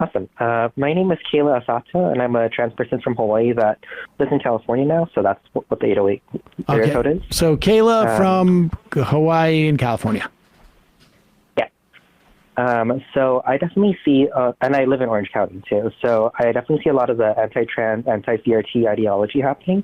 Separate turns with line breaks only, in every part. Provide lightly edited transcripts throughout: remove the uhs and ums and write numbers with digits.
Awesome. My name is Kayla Asato, and I'm a trans person from Hawaii that lives in California now. So that's what the 808 area code is.
So Kayla from Hawaii and California.
Yeah. So I definitely see, and I live in Orange County too. So I definitely see a lot of the anti-trans, anti-CRT ideology happening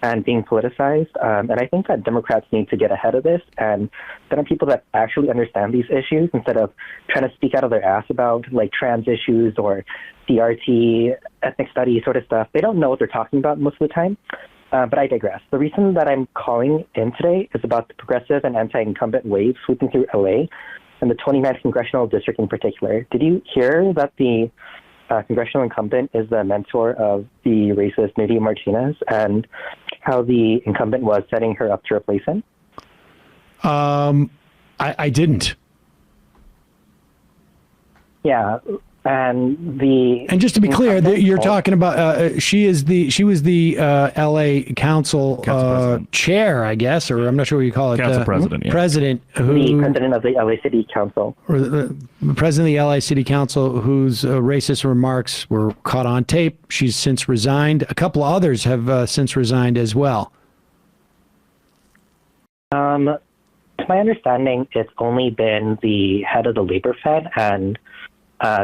and being politicized. And I think that Democrats need to get ahead of this and there are people that actually understand these issues instead of trying to speak out of their ass about like trans issues or CRT, ethnic studies sort of stuff. They don't know what they're talking about most of the time. But I digress. The reason that I'm calling in today is about the progressive and anti-incumbent wave sweeping through LA and the 29th congressional district in particular. Did you hear that the congressional incumbent is the mentor of the racist Nydia Martinez and how the incumbent was setting her up to replace him?
I didn't.
Yeah, and
just to be clear, you're talking about she was the L.A. Council chair, I guess, or I'm not sure what you call it.
Council president. Yeah.
President
the president of the L.A. City Council,
or the president of the L.A. City Council, whose racist remarks were caught on tape. She's since resigned. A couple of others have since resigned as well.
To my understanding, it's only been the head of the Labor Fed and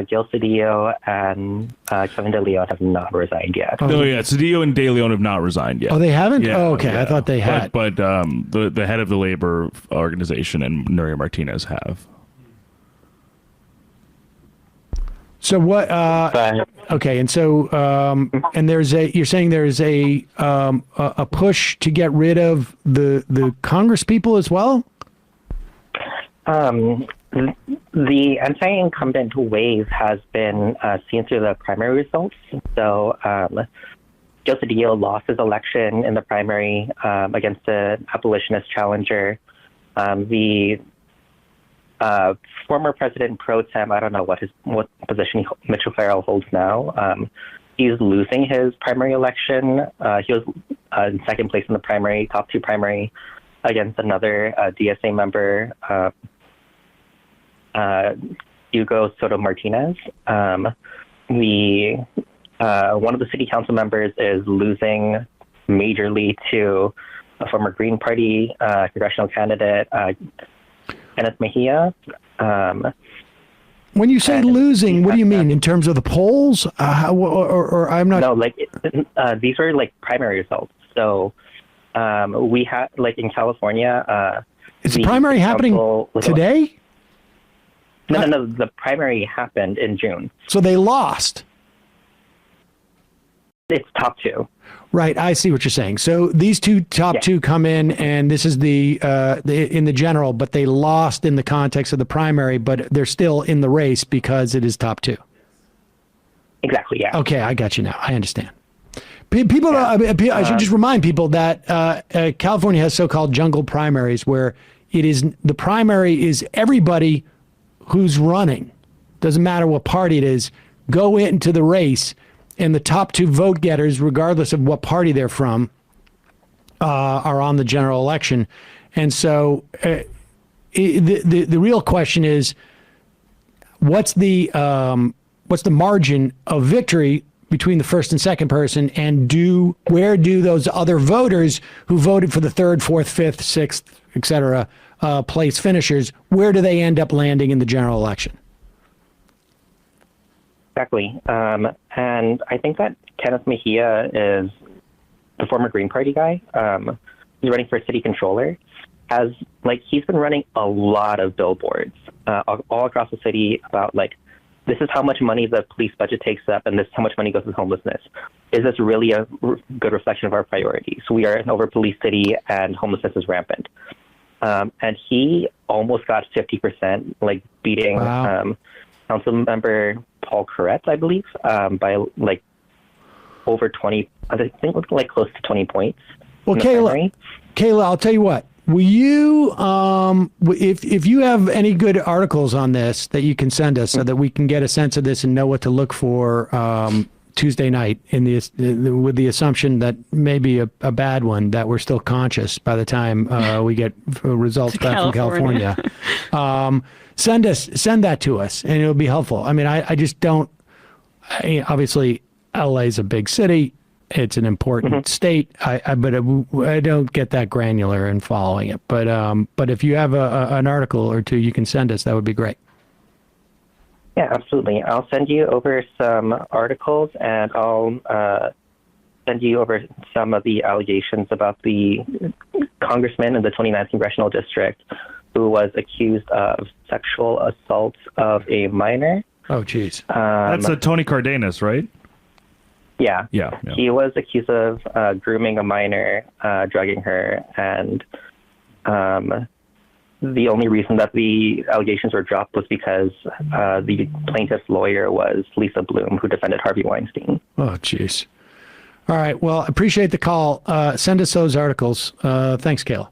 Gil Cedillo and Kevin De Leon have not resigned yet.
Oh yeah, Cedillo and De Leon have not resigned yet.
Oh, they haven't?
Yeah,
oh, okay. Yeah. I thought they had.
But the head of the labor organization and Nydia Martinez have.
So what? Okay, and so and you're saying there's a push to get rid of the Congress people as well.
The anti-incumbent wave has been seen through the primary results. So Gil Cedillo lost his election in the primary against the abolitionist challenger. The former president pro tem, I don't know what position Mitch O'Farrell holds now. He's losing his primary election. He was in second place in the primary, top two primary, against another DSA member, Hugo Soto Martinez. One of the city council members is losing majorly to a former Green Party congressional candidate, Kenneth Mejia.
When you say losing, what do you mean in terms of the polls? Or I'm not.
No, like these are like primary results. So we had like in California.
Is the primary happening today?
No. The primary happened in June.
So they lost.
It's top two.
Right, I see what you're saying. So these top two come in, and this is the in the general, but they lost in the context of the primary, but they're still in the race because it is top two.
Exactly. Yeah.
Okay, I got you now. I understand. People, I should just remind people that California has so-called jungle primaries, where it is the primary is everybody who's running, doesn't matter what party it is, go into the race, and the top two vote getters, regardless of what party they're from, are on the general election. And so the real question is, what's the margin of victory between the first and second person, and where do those other voters who voted for the third, fourth, fifth, sixth, et cetera, place finishers, where do they end up landing in the general election?
Exactly. And I think that Kenneth Mejia is the former Green Party guy. He's running for city controller. He's been running a lot of billboards all across the city about this is how much money the police budget takes up, and this is how much money goes to homelessness. Is this really a good reflection of our priorities? We are an over-policed city, and homelessness is rampant. And he almost got 50%, beating council member Paul Corrett, I believe, by over 20, I think close to 20 points.
Well, Kayla, I'll tell you what. Will you, if you have any good articles on this that you can send us so that we can get a sense of this and know what to look for Tuesday night with the assumption that maybe a bad one, that we're still conscious by the time we get results back from California. Send that to us and it'll be helpful. I mean, I just don't obviously LA is a big city. It's an important state. But I don't get that granular in following it. But if you have an article or two you can send us, that would be great.
Yeah, absolutely. I'll send you over some articles, and I'll send you over some of the allegations about the congressman in the 29th congressional district who was accused of sexual assault of a minor.
Oh, geez.
That's a Tony Cardenas, right?
Yeah.
Yeah.
He was accused of grooming a minor, drugging her, and the only reason that the allegations were dropped was because the plaintiff's lawyer was Lisa Bloom, who defended Harvey Weinstein.
Oh, jeez. All right. Well, appreciate the call. Send us those articles. Thanks, Kayla.